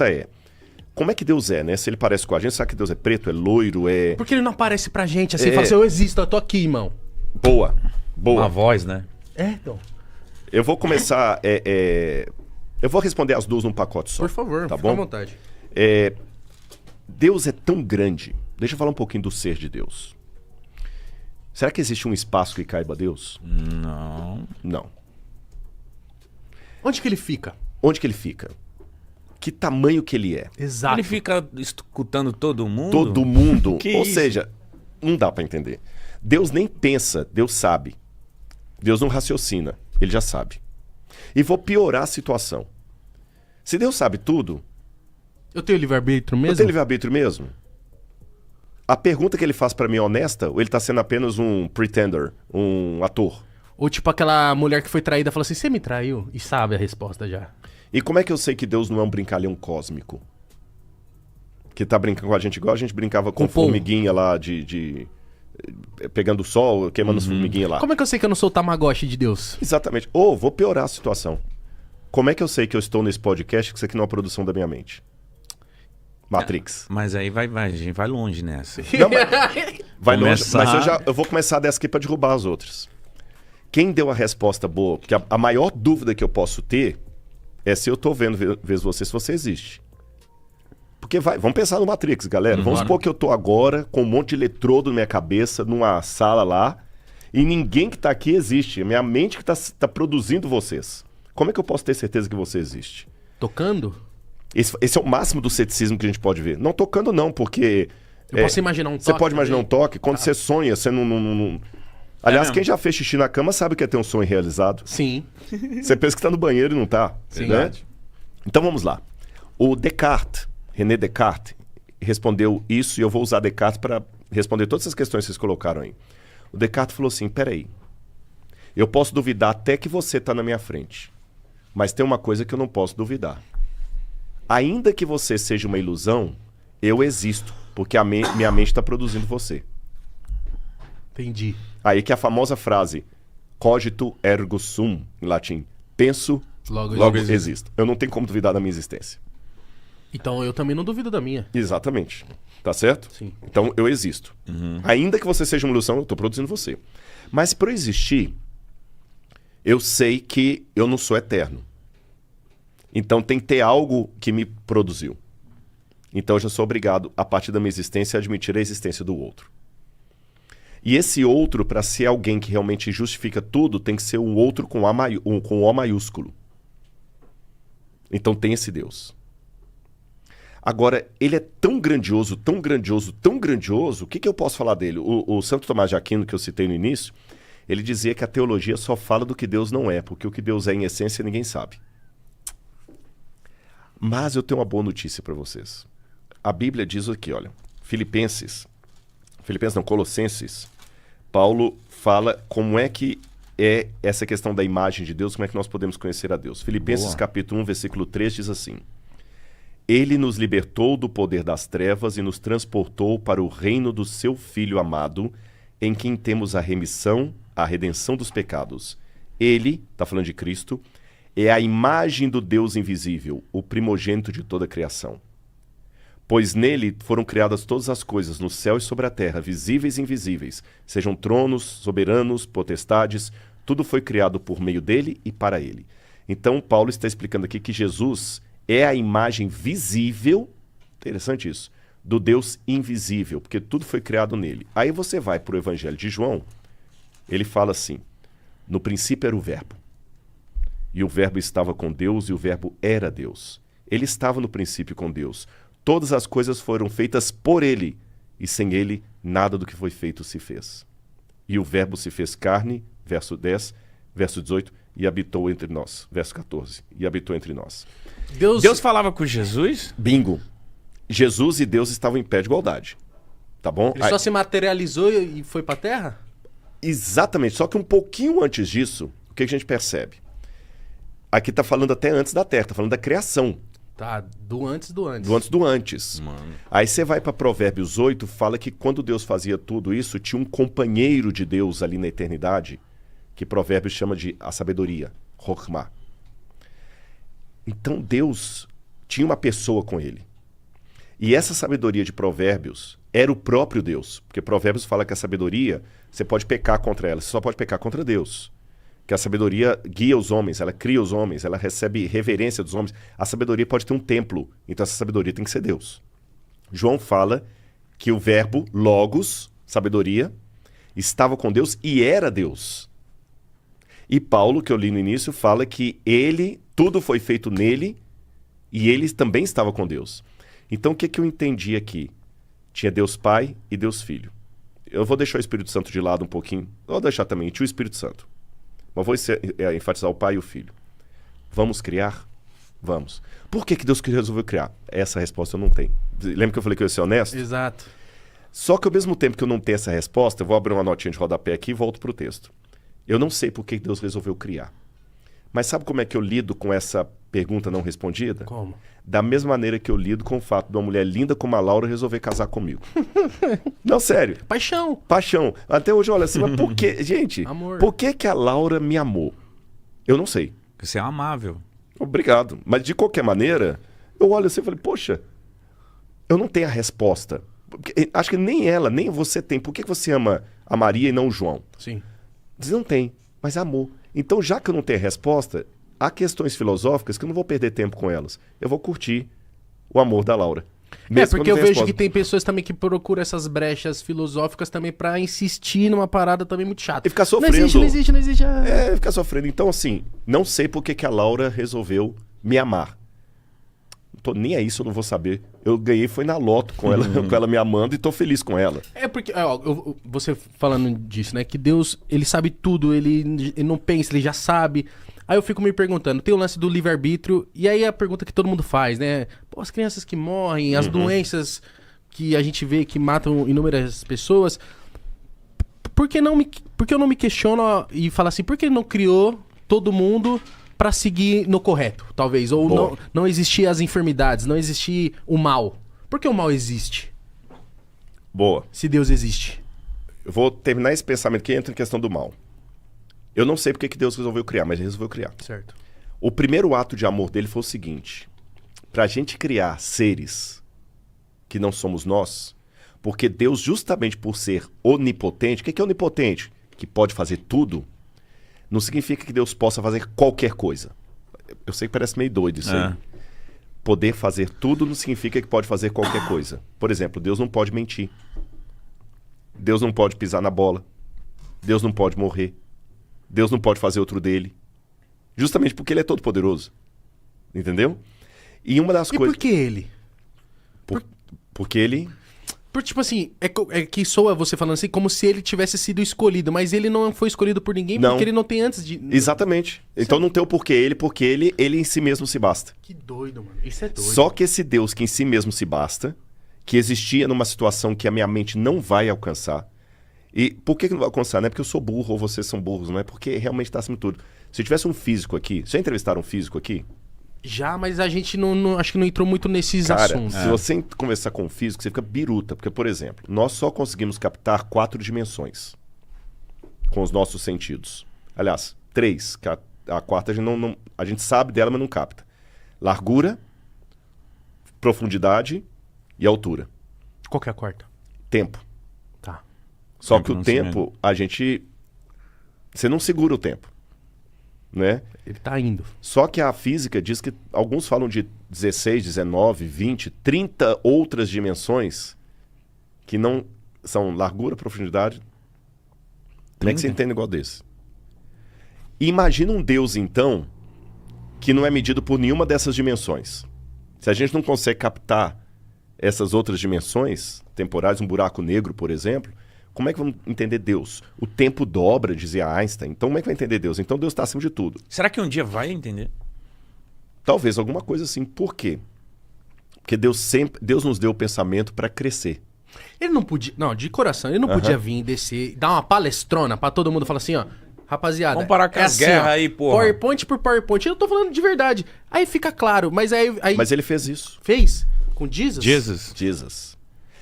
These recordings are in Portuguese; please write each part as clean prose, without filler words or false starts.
é, como é que Deus é, né? Se ele parece com a gente, será que Deus é preto, é loiro, é... Por que ele não aparece pra gente assim e fala assim, eu existo, eu tô aqui, irmão? Boa. Uma voz, né? Então. Eu vou começar... Eu vou responder as duas num pacote só. Por favor, tá fica bom? à vontade. Deus é tão grande. Deixa eu falar um pouquinho do ser de Deus. Será que existe um espaço que caiba a Deus? Não. Não. Onde que ele fica? Onde que ele fica? Que tamanho que ele é? Exato. Ele fica escutando todo mundo? Todo mundo. Que Ou isso? seja, não dá pra entender. Deus nem pensa, Deus sabe. Deus não raciocina, ele já sabe. E vou piorar a situação. Se Deus sabe tudo, Eu tenho livre-arbítrio mesmo? eu tenho livre-arbítrio mesmo? A pergunta que ele faz pra mim é honesta ou ele tá sendo apenas um pretender, um ator? Ou tipo aquela mulher que foi traída fala assim, você me traiu? E sabe a resposta já. E como é que eu sei que Deus não é um brincalhão cósmico? Que tá brincando com a gente igual a gente brincava com Com pão. formiguinha lá pegando o sol, queimando as formiguinhas lá. Como é que eu sei que eu não sou o Tamagotchi de Deus? Exatamente. Ou vou piorar a situação. Como é que eu sei que eu estou nesse podcast que isso aqui não é uma produção da minha mente? Matrix. Mas aí a gente vai longe nessa. Não, vai longe, Começar- mas eu vou começar dessa aqui pra derrubar as outras. Quem deu a resposta boa? Porque a maior dúvida que eu posso ter é se eu tô vendo você, se você existe. Porque vamos pensar no Matrix, galera. Vamos supor que eu tô agora com um monte de eletrodo na minha cabeça, numa sala lá, e ninguém que tá aqui existe. É minha mente que tá produzindo vocês. Como é que eu posso ter certeza que você existe? Tocando? Esse é o máximo do ceticismo que a gente pode ver. Não tocando não, porque... Eu posso imaginar um toque Você pode imaginar um também? toque. Quando você sonha, você não... Aliás, mesmo? quem já fez xixi na cama sabe o que é ter um sonho realizado. Sim. Você pensa que tá no banheiro e não tá. Sim. Né? Então vamos lá. O Descartes, René Descartes, respondeu isso e eu vou usar Descartes para responder todas essas questões que vocês colocaram aí. O Descartes falou assim, peraí, eu posso duvidar até que você tá na minha frente, mas tem uma coisa que eu não posso duvidar. Ainda que você seja uma ilusão, eu existo, porque minha mente está produzindo você. Entendi. Aí que a famosa frase, cogito ergo sum, em latim, penso, Logo existo. Eu não tenho como duvidar da minha existência. Então eu também não duvido da minha. Exatamente. Tá certo? Sim. Então eu existo. Ainda que você seja uma ilusão, eu estou produzindo você. Mas para eu existir, eu sei que eu não sou eterno. Então tem que ter algo que me produziu. Então eu já sou obrigado, a partir da minha existência, a admitir a existência do outro. E esse outro, para ser alguém que realmente justifica tudo, tem que ser um outro com O maiúsculo. Então tem esse Deus. Agora, ele é tão grandioso, tão grandioso, tão grandioso, o que eu posso falar dele? O Santo Tomás de Aquino, que eu citei no início, ele dizia que a teologia só fala do que Deus não é, porque o que Deus é em essência ninguém sabe. Mas eu tenho uma boa notícia para vocês. A Bíblia diz aqui, olha, Colossenses, Paulo fala como é que é essa questão da imagem de Deus, como é que nós podemos conhecer a Deus. Filipenses capítulo 1, versículo 3 diz assim, Ele nos libertou do poder das trevas e nos transportou para o reino do seu Filho amado, em quem temos a redenção dos pecados. Ele, está falando de Cristo, é a imagem do Deus invisível, o primogênito de toda a criação. Pois nele foram criadas todas as coisas, no céu e sobre a terra, visíveis e invisíveis, sejam tronos, soberanos, potestades, tudo foi criado por meio dele e para ele. Então, Paulo está explicando aqui que Jesus é a imagem visível, interessante isso, do Deus invisível, porque tudo foi criado nele. Aí você vai para o Evangelho de João, ele fala assim, no princípio era o verbo, e o verbo estava com Deus e o verbo era Deus. Ele estava no princípio com Deus. Todas as coisas foram feitas por ele, e sem ele nada do que foi feito se fez. E o verbo se fez carne, verso 10, verso 18, e habitou entre nós, verso 14, e habitou entre nós. Deus falava com Jesus? Bingo. Jesus e Deus estavam em pé de igualdade. Tá bom? Ele só se materializou e foi pra terra? Exatamente. Só que um pouquinho antes disso, o que a gente percebe? Aqui tá falando até antes da Terra, tá falando da criação. Tá, do antes do antes. Do antes do antes. Mano. Aí você vai para Provérbios 8, fala que quando Deus fazia tudo isso, tinha um companheiro de Deus ali na eternidade, que Provérbios chama de a sabedoria, Chokhmah. Então Deus tinha uma pessoa com ele. E essa sabedoria de Provérbios era o próprio Deus. Porque Provérbios fala que a sabedoria, você pode pecar contra ela, você só pode pecar contra Deus. Que a sabedoria guia os homens, ela cria os homens, ela recebe reverência dos homens. A sabedoria pode ter um templo, então essa sabedoria tem que ser Deus. João fala que o verbo, logos, sabedoria, estava com Deus e era Deus. E Paulo, que eu li no início, fala que ele, tudo foi feito nele e ele também estava com Deus. Então o que eu entendi aqui? Tinha Deus Pai e Deus Filho. Eu vou deixar o Espírito Santo de lado um pouquinho. Eu vou deixar também, tinha o Espírito Santo. Mas vou enfatizar o Pai e o Filho. Vamos criar? Vamos. Por que Deus resolveu criar? Essa resposta eu não tenho. Lembra que eu falei que eu ia ser honesto? Exato. Só que ao mesmo tempo que eu não tenho essa resposta, eu vou abrir uma notinha de rodapé aqui e volto para o texto. Eu não sei por que Deus resolveu criar. Mas sabe como é que eu lido com essa pergunta não respondida? Como? Da mesma maneira que eu lido com o fato de uma mulher linda como a Laura resolver casar comigo. Não, sério. Paixão. Paixão. Até hoje, olha assim, mas por que... Gente, Amor. Por que a Laura me amou? Eu não sei. Porque você é amável. Obrigado. Mas de qualquer maneira, eu olho assim e falei, poxa, eu não tenho a resposta. Acho que nem ela, nem você tem. Por que você ama a Maria e não o João? Sim. Diz, não tem, mas amor. Então, já que eu não tenho a resposta, há questões filosóficas que eu não vou perder tempo com elas. Eu vou curtir o amor da Laura. Porque eu vejo que tem pessoas também que procuram essas brechas filosóficas também pra insistir numa parada também muito chata. E ficar sofrendo. Não existe. Ficar sofrendo. Então, assim, não sei por que a Laura resolveu me amar. Não tô nem aí se eu não vou saber. Eu ganhei, foi na loto com ela, com ela me amando e tô feliz com ela. Porque, você falando disso, né? Que Deus, ele sabe tudo, ele não pensa, ele já sabe. Aí eu fico me perguntando, tem o lance do livre-arbítrio, e aí a pergunta que todo mundo faz, né? Pô, as crianças que morrem, as doenças que a gente vê que matam inúmeras pessoas, por que eu não me questiono e falo assim, por que ele não criou todo mundo pra seguir no correto, talvez? Ou não existir as enfermidades, não existir o mal. Por que o mal existe? Boa. Se Deus existe. Eu vou terminar esse pensamento que entra em questão do mal. Eu não sei porque que Deus resolveu criar, mas ele resolveu criar. Certo. O primeiro ato de amor dele foi o seguinte: pra gente criar seres que não somos nós, porque Deus, justamente por ser onipotente, o que é onipotente? Que pode fazer tudo, não significa que Deus possa fazer qualquer coisa. Eu sei que parece meio doido isso aí. Poder fazer tudo não significa que pode fazer qualquer coisa. Por exemplo, Deus não pode mentir. Deus não pode pisar na bola. Deus não pode morrer. Deus não pode fazer outro dele. Justamente porque ele é todo poderoso. Entendeu? E uma das coisas... por que ele? Porque ele... Tipo assim, é que soa você falando assim como se ele tivesse sido escolhido, mas ele não foi escolhido por ninguém porque ele não tem antes de... Exatamente. Então não tem o porquê ele, porque ele em si mesmo se basta. Que doido, mano. Isso é doido. Só que esse Deus que em si mesmo se basta, que existia numa situação que a minha mente não vai alcançar. E por que não vai alcançar? Não é porque eu sou burro ou vocês são burros, não é porque realmente está acima de tudo. Se tivesse um físico aqui... Já entrevistaram um físico aqui? Já, mas a gente não acho que não entrou muito nesses Cara, assuntos. se você conversar com um físico, você fica biruta. Porque, por exemplo, nós só conseguimos captar 4 dimensões com os nossos sentidos. Aliás, 3. Que a quarta a gente sabe dela, mas não capta. Largura, profundidade e altura. Qual que é a quarta? Tempo. Tá. Só que o tempo, você não segura o tempo. Né? Ele tá indo. Só que a física diz que alguns falam de 16, 19, 20, 30 outras dimensões que não são largura, profundidade. Como é que você entende igual desse? Imagina um Deus, então, que não é medido por nenhuma dessas dimensões. Se a gente não consegue captar essas outras dimensões temporais, um buraco negro, por exemplo, como é que vamos entender Deus? O tempo dobra, dizia Einstein. Então, como é que vai entender Deus? Então, Deus está acima de tudo. Será que um dia vai entender? Talvez alguma coisa assim. Por quê? Porque Deus nos deu o pensamento para crescer. Ele não podia... Não, de coração. Ele não podia vir descer, dar uma palestrona pra todo mundo falar assim, ó... Rapaziada, vamos parar com as guerras aí, porra. PowerPoint por PowerPoint. Eu não tô falando de verdade. Aí fica claro. Mas aí... Mas ele fez isso. Fez? Com Jesus? Jesus.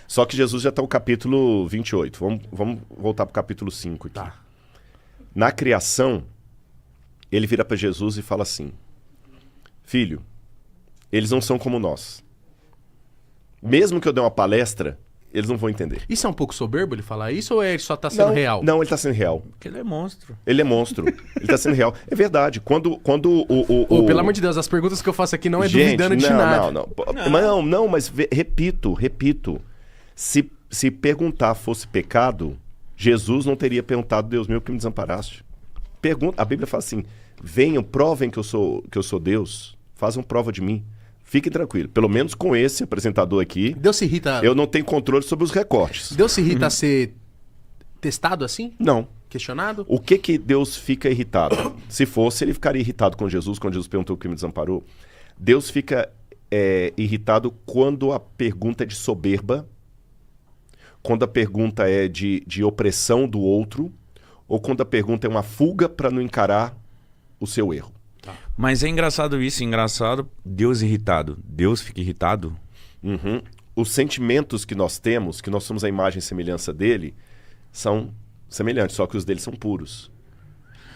Só que Jesus já está no capítulo 28. Vamos voltar para o capítulo 5 aqui. Tá. Na criação, ele vira para Jesus e fala assim: Filho, Eles não são como nós. Mesmo que eu dê uma palestra, eles não vão entender. Isso é um pouco soberbo ele falar isso ou ele só tá sendo real? Não, ele tá sendo real. Porque ele é monstro. Ele é monstro. Ele tá sendo real. É verdade. Quando Pelo amor de Deus, as perguntas que eu faço aqui não é Gente, duvidando de nada. Não, mas repito. Se perguntar fosse pecado, Jesus não teria perguntado, Deus meu, por que me desamparaste? A Bíblia fala assim, venham, provem que eu sou Deus, façam prova de mim. Fiquem tranquilos. Pelo menos com esse apresentador aqui, Deus se irrita... eu não tenho controle sobre os recortes. Deus se irrita a ser testado assim? Não. Questionado? O que Deus fica irritado? Se fosse, ele ficaria irritado com Jesus, quando Jesus perguntou o que me desamparou. Deus fica irritado quando a pergunta é de soberba, quando a pergunta é de opressão do outro, ou quando a pergunta é uma fuga para não encarar o seu erro. Mas é engraçado isso, Deus irritado. Deus fica irritado? Uhum. Os sentimentos que nós temos, que nós somos a imagem e semelhança dele, são semelhantes, só que os dele são puros.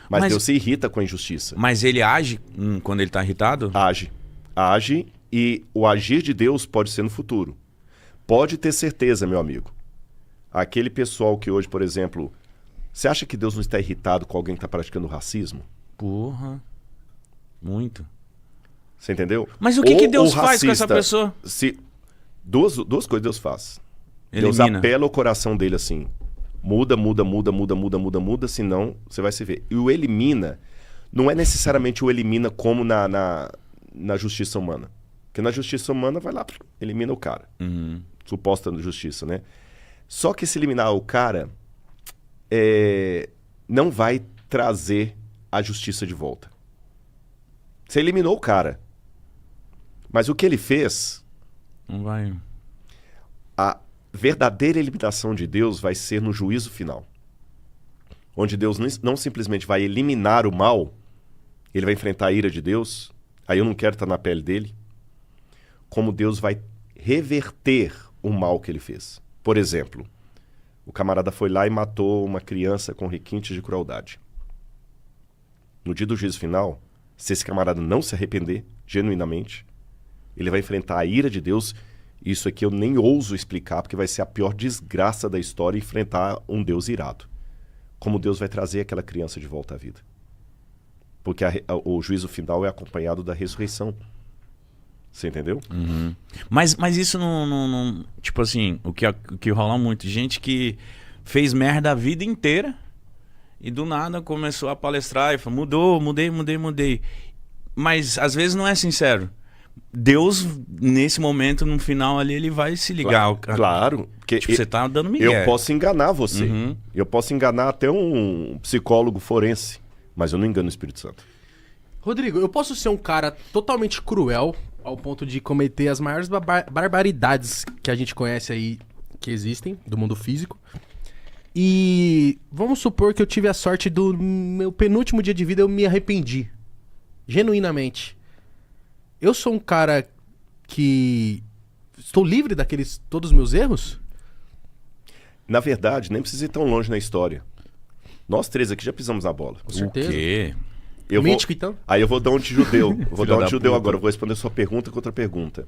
Mas Deus se irrita com a injustiça. Mas ele age quando ele está irritado? Age, e o agir de Deus pode ser no futuro. Pode ter certeza, meu amigo. Aquele pessoal que hoje, por exemplo... Você acha que Deus não está irritado com alguém que está praticando racismo? Porra... Muito. Você entendeu? Mas o que Deus faz com essa pessoa? Duas coisas Deus faz. Elimina. Deus apela o coração dele assim. Muda, senão você vai se ver. E o elimina, não é necessariamente o elimina como na justiça humana. Porque na justiça humana vai lá, elimina o cara. Uhum. Suposta justiça, né? Só que se eliminar o cara, não vai trazer a justiça de volta. Você eliminou o cara. Mas o que ele fez... Não vai... A verdadeira eliminação de Deus vai ser no juízo final. Onde Deus não simplesmente vai eliminar o mal, ele vai enfrentar a ira de Deus, aí eu não quero estar na pele dele, como Deus vai reverter o mal que ele fez. Por exemplo, o camarada foi lá e matou uma criança com requintes de crueldade. No dia do juízo final... Se esse camarada não se arrepender, genuinamente, ele vai enfrentar a ira de Deus. Isso aqui eu nem ouso explicar, porque vai ser a pior desgraça da história enfrentar um Deus irado. Como Deus vai trazer aquela criança de volta à vida. Porque o juízo final é acompanhado da ressurreição. Você entendeu? Uhum. Mas isso não... Tipo assim, o que rola muito. Gente que fez merda a vida inteira... E do nada começou a palestrar e falou, mudei. Mas às vezes não é sincero. Deus, nesse momento, no final ali, ele vai se ligar. Claro. Porque tipo, você tá dando migué. Eu posso enganar você. Uhum. Eu posso enganar até um psicólogo forense. Mas eu não engano o Espírito Santo. Rodrigo, eu posso ser um cara totalmente cruel ao ponto de cometer as maiores barbaridades que a gente conhece aí, que existem, do mundo físico. E vamos supor que eu tive a sorte do meu penúltimo dia de vida, eu me arrependi. Genuinamente. Eu sou um cara que... Estou livre daqueles todos os meus erros? Na verdade, nem precisa ir tão longe na história. Nós três aqui já pisamos na bola. Com certeza. O quê? Mítico, então? Aí eu vou dar um de judeu. Agora. Eu vou responder sua pergunta com outra pergunta.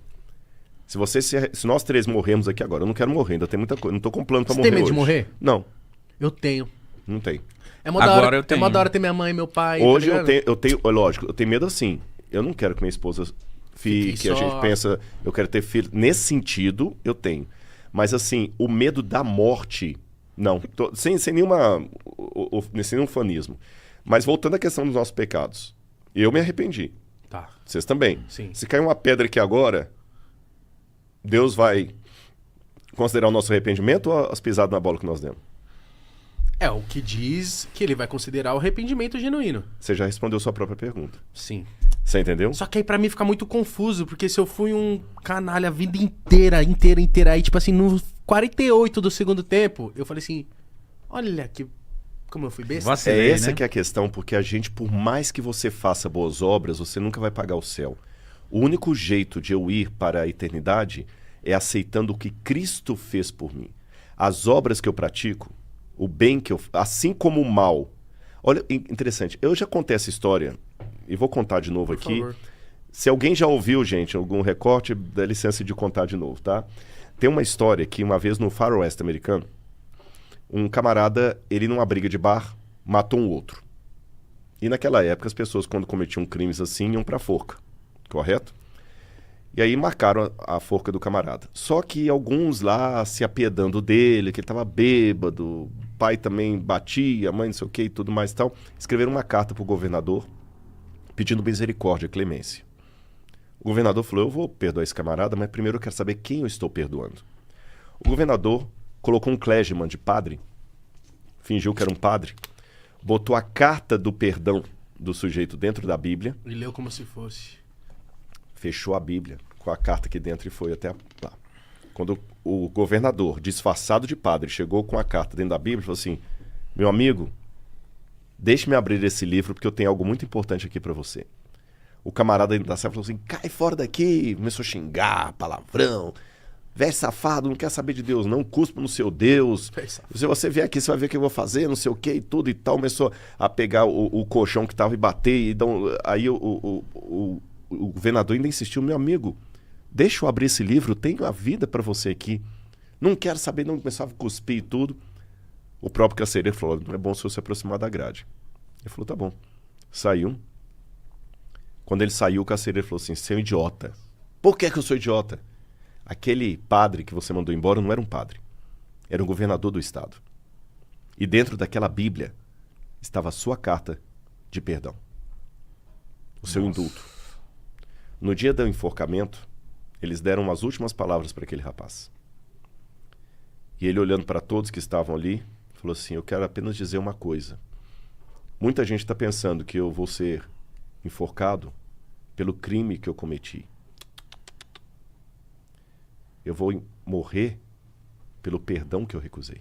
Se nós três morremos aqui agora, eu não quero morrer, ainda tem muita coisa. Não tô com plano pra morrer. Você tem medo hoje. De morrer? Não. Eu tenho. Não tem. É mó da hora, eu tenho. É mó da hora ter minha mãe e meu pai. Hoje eu tenho, lógico, eu tenho medo assim. Eu não quero que minha esposa fique, a gente pensa, eu quero ter filho. Nesse sentido, eu tenho. Mas assim, o medo da morte, não. Sem nenhum fanismo. Mas voltando à questão dos nossos pecados. Eu me arrependi. Tá. Vocês também. Sim. Se cair uma pedra aqui agora, Deus vai considerar o nosso arrependimento ou as pisadas na bola que nós demos? É, o que diz que ele vai considerar o arrependimento genuíno. Você já respondeu sua própria pergunta. Sim. Você entendeu? Só que aí pra mim fica muito confuso, porque se eu fui um canalha a vida inteira, aí tipo assim, no 48 do segundo tempo, eu falei assim, olha que... Como eu fui besta. Vacilei, essa né? que é a questão, porque a gente, por mais que você faça boas obras, você nunca vai pagar o céu. O único jeito de eu ir para a eternidade é aceitando o que Cristo fez por mim. As obras que eu pratico, o bem que eu... Assim como o mal. Olha, interessante. Eu já contei essa história, e vou contar de novo Por aqui. favor. Se alguém já ouviu, gente, algum recorte, dá licença de contar de novo, tá? Tem uma história que uma vez no faroeste americano, um camarada, ele numa briga de bar, matou um outro. E naquela época as pessoas quando cometiam crimes assim iam pra forca, correto? E aí marcaram a forca do camarada. Só que alguns lá se apiedando dele, que ele tava bêbado, o pai também batia, a mãe não sei o que e tudo mais e tal, escreveram uma carta pro governador pedindo misericórdia, clemência. O governador falou, eu vou perdoar esse camarada, mas primeiro eu quero saber quem eu estou perdoando. O governador colocou um clergyman de padre, fingiu que era um padre, botou a carta do perdão do sujeito dentro da Bíblia. E leu como se fosse. Fechou a Bíblia com a carta aqui dentro e foi até lá. Quando o governador, disfarçado de padre, chegou com a carta dentro da Bíblia, falou assim, meu amigo, deixe-me abrir esse livro porque eu tenho algo muito importante aqui para você. O camarada da cela falou assim, cai fora daqui, começou a xingar, palavrão, velho safado, não quer saber de Deus não, cuspa no seu Deus, se você vier aqui você vai ver o que eu vou fazer, não sei o que e tudo e tal. Começou a pegar o colchão que tava e bater, aí o governador ainda insistiu, meu amigo, deixa eu abrir esse livro, tenho a vida para você aqui, não quero saber, não, começava a cuspir e tudo. O próprio carcereiro falou, não é bom se você aproximar da grade. Ele falou, tá bom. Saiu. Quando ele saiu, o carcereiro falou assim, você é um idiota. Por que eu sou idiota? Aquele padre que você mandou embora não era um padre. Era um governador do estado. E dentro daquela Bíblia estava a sua carta de perdão. O seu indulto. No dia do enforcamento, eles deram as últimas palavras para aquele rapaz. E ele, olhando para todos que estavam ali, falou assim, eu quero apenas dizer uma coisa. Muita gente está pensando que eu vou ser enforcado pelo crime que eu cometi. Eu vou morrer pelo perdão que eu recusei.